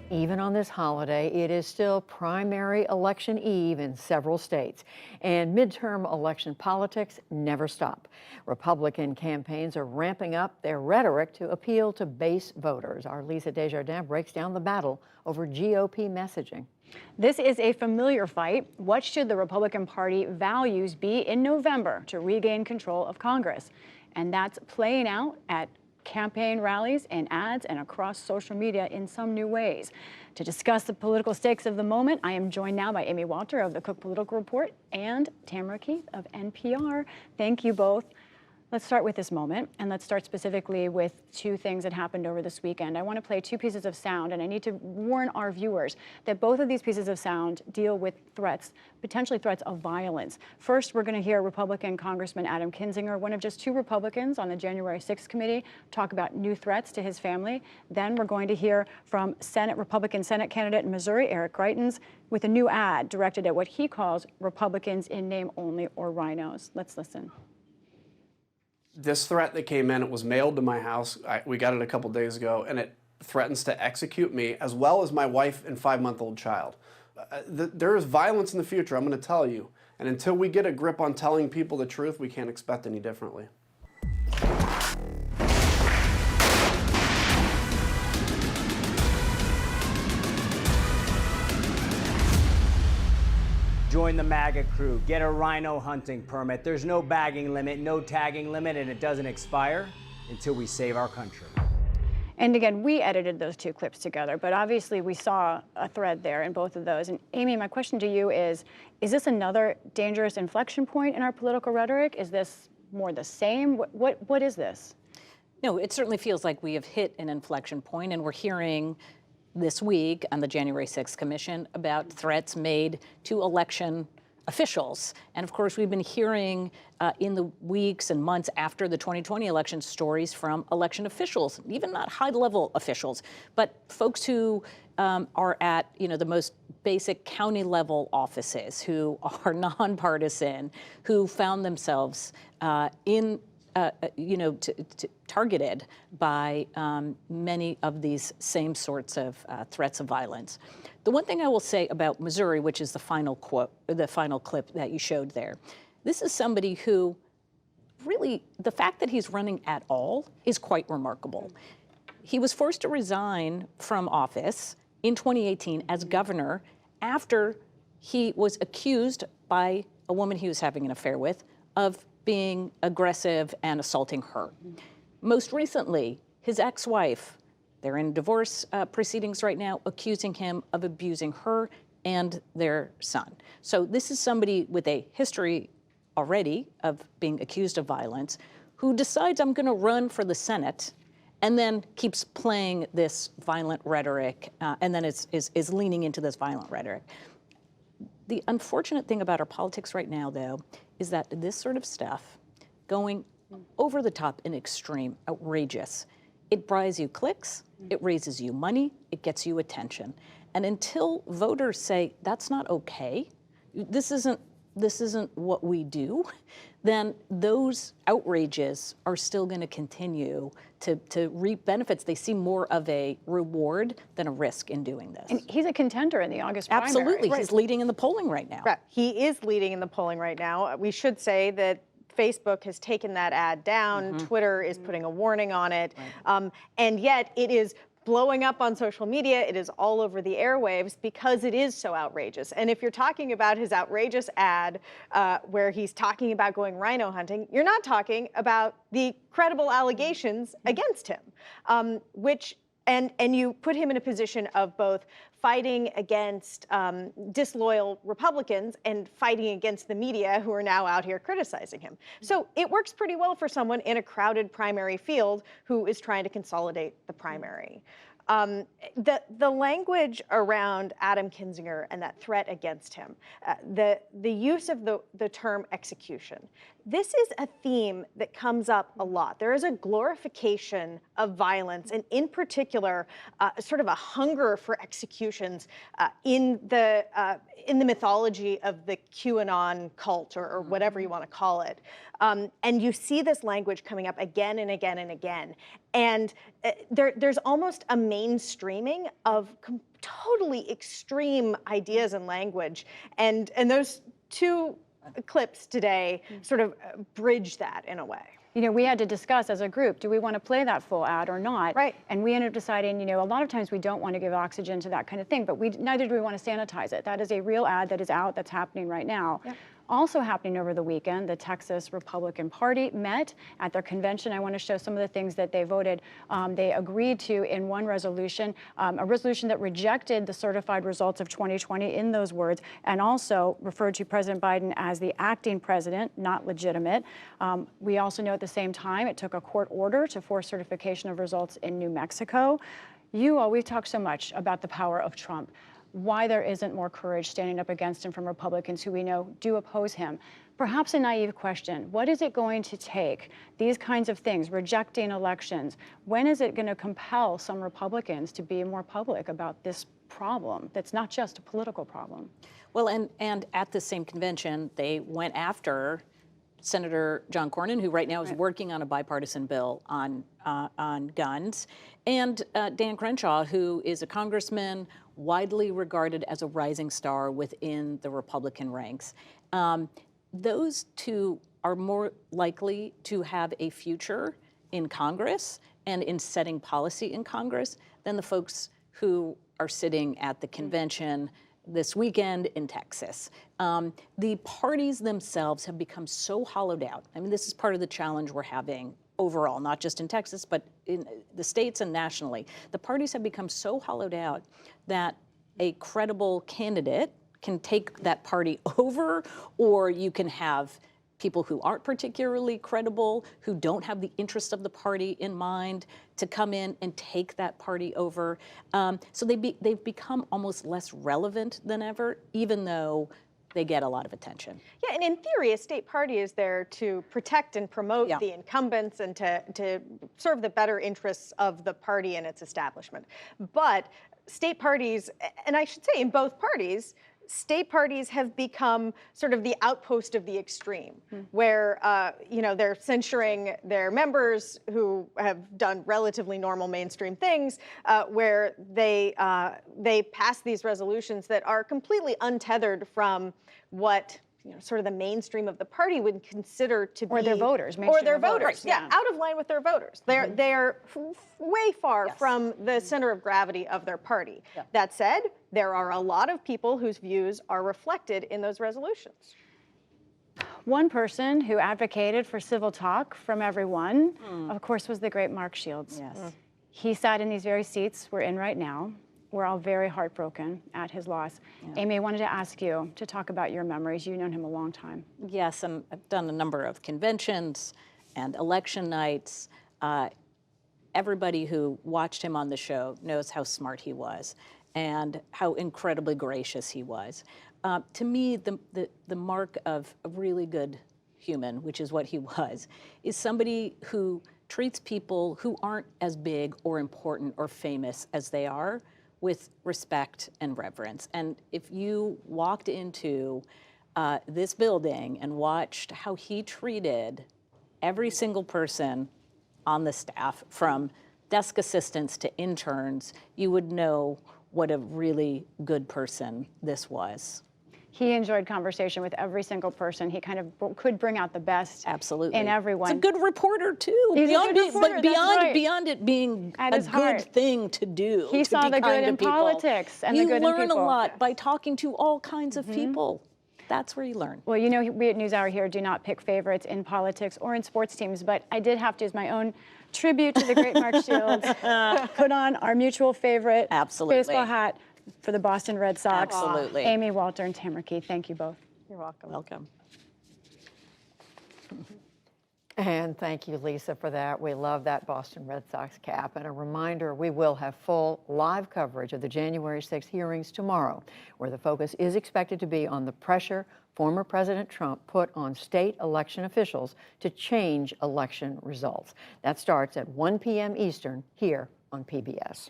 Even on this holiday, it is still primary election eve in several states, and midterm election politics never stop. Republican campaigns are ramping up their rhetoric to appeal to base voters. Our Lisa Desjardins breaks down the battle over GOP messaging. This is a familiar fight. What should the Republican Party values be in November to regain control of Congress? And that's playing out at campaign rallies and ads and across social media in some new ways. To discuss the political stakes of the moment, I am joined now by Amy Walter of the Cook Political Report and Tamara Keith of NPR. Thank you both. Let's start with this moment, and let's start specifically with two things that happened over this weekend. I want to play two pieces of sound, and I need to warn our viewers that both of these pieces of sound deal with threats, potentially threats of violence. First, we're going to hear Republican Congressman Adam Kinzinger, one of just two Republicans on the January 6th committee, talk about new threats to his family. Then we're going to hear from Republican Senate candidate in Missouri, Eric Greitens, with a new ad directed at what he calls Republicans in name only or rhinos. Let's listen. This threat that came in, it was mailed to my house. We got it a couple days ago, and it threatens to execute me as well as my wife and 5-month-old child. There is violence in the future, I'm going to tell you. And until we get a grip on telling people the truth, we can't expect any differently. Join the MAGA crew, get a rhino hunting permit. There's no bagging limit, no tagging limit, and it doesn't expire until we save our country. And again, we edited those two clips together, but obviously we saw a thread there in both of those. And Amy, my question to you is this another dangerous inflection point in our political rhetoric? Is this more the same? What is this? No, it certainly feels like we have hit an inflection point, and we're hearing this week on the January 6th Commission about threats made to election officials. And of course, we've been hearing in the weeks and months after the 2020 election stories from election officials, even not high-level officials, but folks who are at the most basic county-level offices, who are nonpartisan, who found themselves targeted by many of these same sorts of threats of violence. The one thing I will say about Missouri, which is the final clip that you showed there, this is somebody who really, the fact that he's running at all is quite remarkable. He was forced to resign from office in 2018 as governor after he was accused by a woman he was having an affair with of being aggressive and assaulting her. Most recently, his ex-wife, they're in divorce proceedings right now, accusing him of abusing her and their son. So this is somebody with a history already of being accused of violence who decides, I'm gonna run for the Senate, and then keeps playing this violent rhetoric, and then is leaning into this violent rhetoric. The unfortunate thing about our politics right now, though, is that this sort of stuff, going over the top and extreme, outrageous, it buys you clicks, it raises you money, it gets you attention. And until voters say, that's not okay, this isn't what we do, then those outrages are still going to continue to reap benefits. They see more of a reward than a risk in doing this. And he's a contender in the August primary. Absolutely. Right. He's leading in the polling right now. Right. He is leading in the polling right now. We should say that Facebook has taken that ad down. Twitter is putting a warning on it. Right. And yet it is blowing up on social media. It is all over the airwaves because it is so outrageous. And if you're talking about his outrageous ad where he's talking about going rhino hunting, you're not talking about the credible allegations against him, and you put him in a position of both fighting against disloyal Republicans and fighting against the media who are now out here criticizing him. So it works pretty well for someone in a crowded primary field who is trying to consolidate the primary. The language around Adam Kinzinger and that threat against him, the use of the term execution, this is a theme that comes up a lot. There is a glorification of violence, and in particular, sort of a hunger for executions in the mythology of the QAnon cult, or whatever you want to call it. And you see this language coming up again and again and again. And there's almost a mainstreaming of totally extreme ideas and language. And those two clips today sort of bridge that in a way. You know, we had to discuss as a group, do we want to play that full ad or not? Right. And we ended up deciding, you know, a lot of times we don't want to give oxygen to that kind of thing, but neither do we want to sanitize it. That is a real ad that is out, that's happening right now. Yep. Also happening over the weekend, the Texas Republican Party met at their convention. I want to show some of the things that they voted. They agreed to in one resolution, a resolution that rejected the certified results of 2020 in those words, and also referred to President Biden as the acting president, not legitimate. We also know at the same time it took a court order to force certification of results in New Mexico. We've talked so much about the power of Trump, why there isn't more courage standing up against him from Republicans who we know do oppose him. Perhaps a naive question, what is it going to take, these kinds of things, rejecting elections, when is it going to compel some Republicans to be more public about this problem that's not just a political problem? Well, and at the same convention, they went after Senator John Cornyn, who right now is working on a bipartisan bill on guns, and Dan Crenshaw, who is a congressman widely regarded as a rising star within the Republican ranks. Those two are more likely to have a future in Congress and in setting policy in Congress than the folks who are sitting at the convention this weekend in Texas. The parties themselves have become so hollowed out. I mean, this is part of the challenge we're having overall, not just in Texas, but in the states and nationally. The parties have become so hollowed out that a credible candidate can take that party over, or you can have people who aren't particularly credible, who don't have the interest of the party in mind, to come in and take that party over. So they've become almost less relevant than ever, even though they get a lot of attention. Yeah, and in theory, a state party is there to protect and promote the incumbents and to serve the better interests of the party and its establishment. But state parties, and I should say in both parties, state parties have become sort of the outpost of the extreme, where they're censuring their members who have done relatively normal mainstream things, where they pass these resolutions that are completely untethered from what sort of the mainstream of the party would consider to be, or their voters, or their voters, out of line with their voters. They're way far from the center of gravity of their party. That said, there are a lot of people whose views are reflected in those resolutions. One person who advocated for civil talk from everyone, of course, was the great Mark Shields. Yes. He sat in these very seats we're in right now. We're all very heartbroken at his loss. Amy, I wanted to ask you to talk about your memories. You've known him a long time. Yes, and I've done a number of conventions and election nights. Everybody who watched him on the show knows how smart he was and how incredibly gracious he was. To me, the mark of a really good human, which is what he was, is somebody who treats people who aren't as big or important or famous as they are with respect and reverence. And if you walked into this building and watched how he treated every single person on the staff, from desk assistants to interns, you would know what a really good person this was. He enjoyed conversation with every single person. He kind of could bring out the best in everyone. He's a good reporter too. He's a good reporter, but that's right. beyond it being At a his good heart. thing to do. He to saw be the good kind to in people. politics and the good in people. You learn a lot by talking to all kinds of people. That's where you learn. Well, you know, we at NewsHour here do not pick favorites in politics or in sports teams, but I did have to, as my own tribute to the great Mark Shields, put on our mutual favorite baseball hat for the Boston Red Sox. Absolutely. Amy Walter and Tamara Keith, thank you both. You're welcome. Welcome. And thank you, Lisa, for that. We love that Boston Red Sox cap. And a reminder, we will have full live coverage of the January 6th hearings tomorrow, where the focus is expected to be on the pressure former President Trump put on state election officials to change election results. That starts at 1 p.m. Eastern here on PBS.